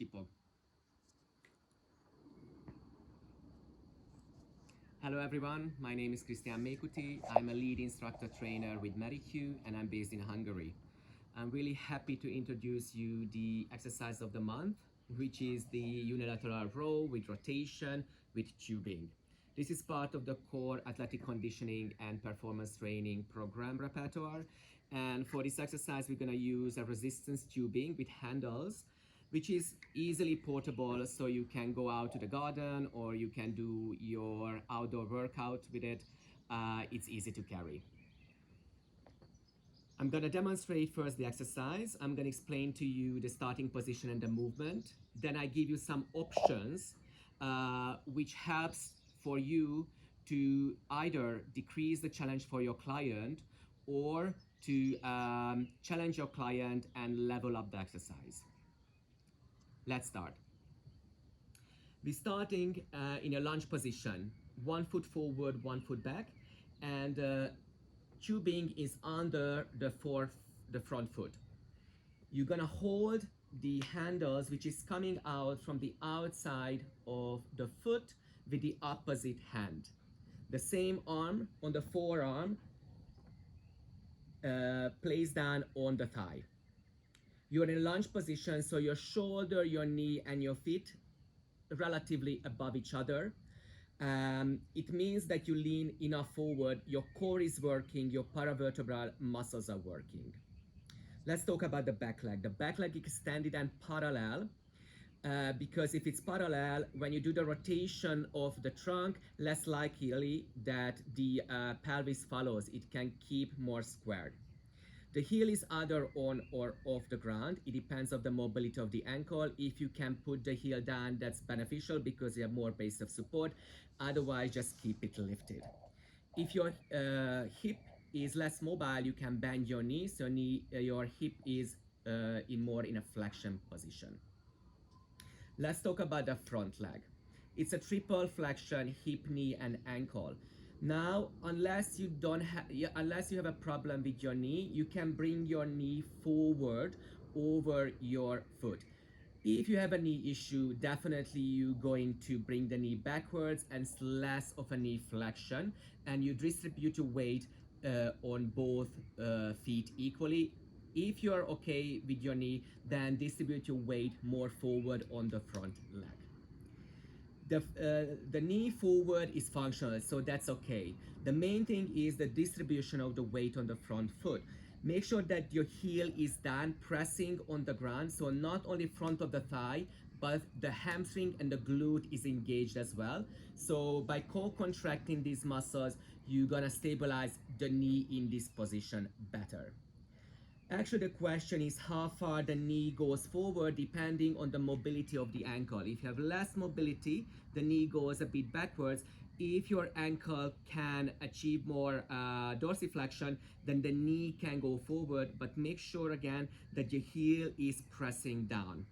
Csipog. Hello everyone, my name is Krisztian Melykuti. I'm a lead instructor trainer with Melykuti and I'm based in Hungary. I'm really happy to introduce you the exercise of the month, which is the Unilateral Row with rotation with tubing. This is part of the core athletic conditioning and performance training program repertoire. And for this exercise, we're gonna use a resistance tubing with handles, which is easily portable, so you can go out to the garden or you can do your outdoor workout with it. It's easy to carry. I'm gonna demonstrate first the exercise. I'm gonna explain to you the starting position and the movement. Then I give you some options which helps for you to either decrease the challenge for your client or to challenge your client and level up the exercise. Let's start. We're starting in a lunge position, 1 foot forward, 1 foot back, and tubing is under the front foot. You're gonna hold the handles, which is coming out from the outside of the foot with the opposite hand. The same arm on the forearm placed down on the thigh. You're in a lunge position, so your shoulder, your knee, and your feet relatively above each other. It means that you lean enough forward, your core is working, your paravertebral muscles are working. Let's talk about the back leg. The back leg is extended and parallel, because if it's parallel, when you do the rotation of the trunk, less likely that the pelvis follows. It can keep more squared. The heel is either on or off the ground. It depends on the mobility of the ankle. If you can put the heel down, that's beneficial because you have more base of support. Otherwise, just keep it lifted. If your hip is less mobile, you can bend your knee, so your hip is in a flexion position. Let's talk about the front leg. It's a triple flexion, hip, knee, and ankle. Now, unless you have a problem with your knee, you can bring your knee forward over your foot. If you have a knee issue, definitely you're going to bring the knee backwards and less of a knee flexion, and you distribute your weight on both feet equally. If you're okay with your knee, then distribute your weight more forward on the front leg. The knee forward is functional, so that's okay. The main thing is the distribution of the weight on the front foot. Make sure that your heel is down, pressing on the ground, so not only front of the thigh, but the hamstring and the glute is engaged as well. So by co-contracting these muscles, you're gonna stabilize the knee in this position better. Actually, the question is how far the knee goes forward depending on the mobility of the ankle. If you have less mobility, the knee goes a bit backwards. If your ankle can achieve more dorsiflexion, then the knee can go forward, but make sure again that your heel is pressing down.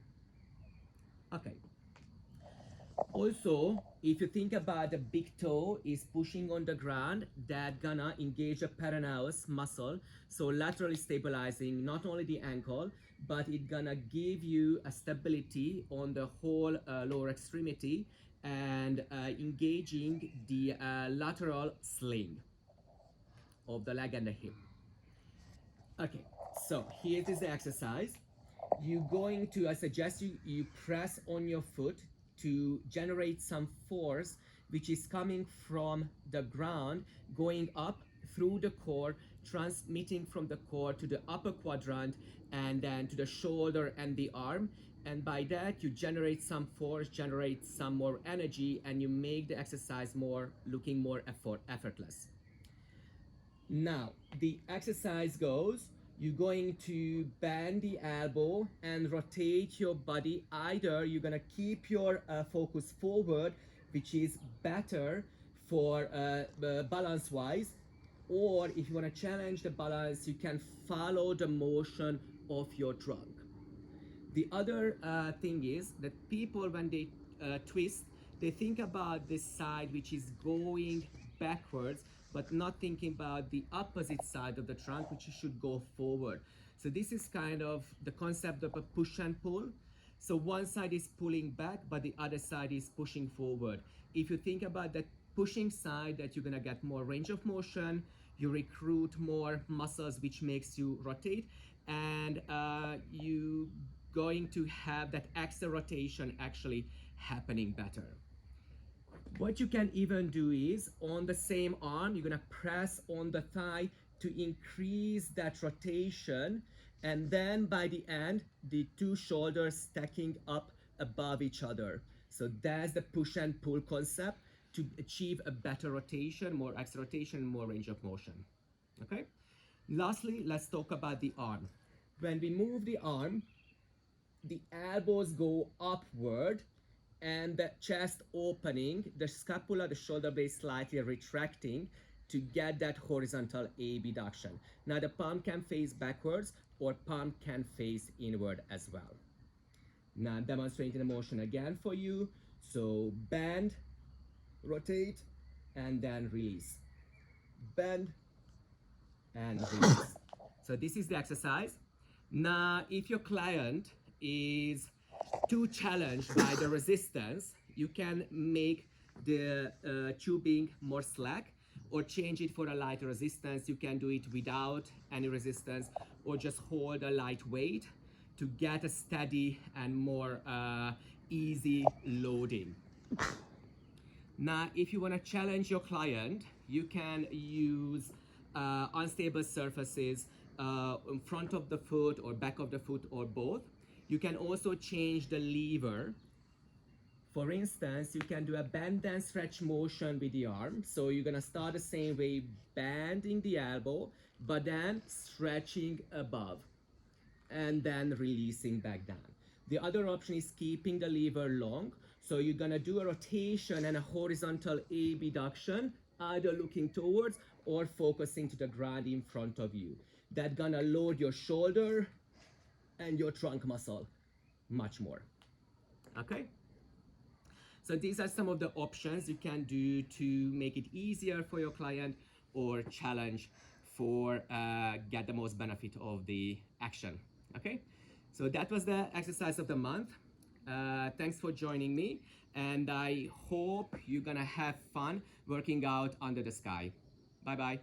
Okay. Also, if you think about the big toe is pushing on the ground, that gonna engage the peroneus muscle, so laterally stabilizing not only the ankle, but it gonna give you a stability on the whole lower extremity and engaging the lateral sling of the leg and the hip. Okay, so here is the exercise. You're going to, I suggest you press on your foot to generate some force which is coming from the ground, going up through the core, transmitting from the core to the upper quadrant and then to the shoulder and the arm. And by that you generate some force, generate some more energy, and you make the exercise looking more effortless. Now the exercise goes, you're going to bend the elbow and rotate your body. Either you're gonna keep your focus forward, which is better for balance wise, or if you want to challenge the balance, you can follow the motion of your trunk. The other thing is that people, when they twist, they think about this side which is going backwards, but not thinking about the opposite side of the trunk, which should go forward. So this is kind of the concept of a push and pull. So one side is pulling back, but the other side is pushing forward. If you think about that pushing side, that you're gonna get more range of motion, you recruit more muscles, which makes you rotate, and you going to have that axial rotation actually happening better. What you can even do is, on the same arm, you're gonna press on the thigh to increase that rotation, and then by the end, the two shoulders stacking up above each other. So that's the push and pull concept to achieve a better rotation, more axial rotation, more range of motion. Okay? Lastly, let's talk about the arm. When we move the arm, the elbows go upward and the chest opening, the scapula, the shoulder blade slightly retracting to get that horizontal abduction. Now the palm can face backwards or palm can face inward as well. Now I'm demonstrating the motion again for you. So bend, rotate, and then release. Bend and release. So this is the exercise. Now, if your client is too challenged by the resistance, you can make the tubing more slack or change it for a lighter resistance. You can do it without any resistance or just hold a light weight to get a steady and more easy loading. Now, if you want to challenge your client, you can use unstable surfaces in front of the foot or back of the foot or both. You can also change the lever. For instance, you can do a bend and stretch motion with the arm. So you're gonna start the same way, bending the elbow, but then stretching above and then releasing back down. The other option is keeping the lever long. So you're gonna do a rotation and a horizontal abduction, either looking towards or focusing to the ground in front of you. That's gonna load your shoulder and your trunk muscle much more. Okay? So these are some of the options you can do to make it easier for your client or challenge for get the most benefit of the action. Okay? So that was the exercise of the month. Thanks for joining me, and I hope you're gonna have fun working out under the sky. Bye bye.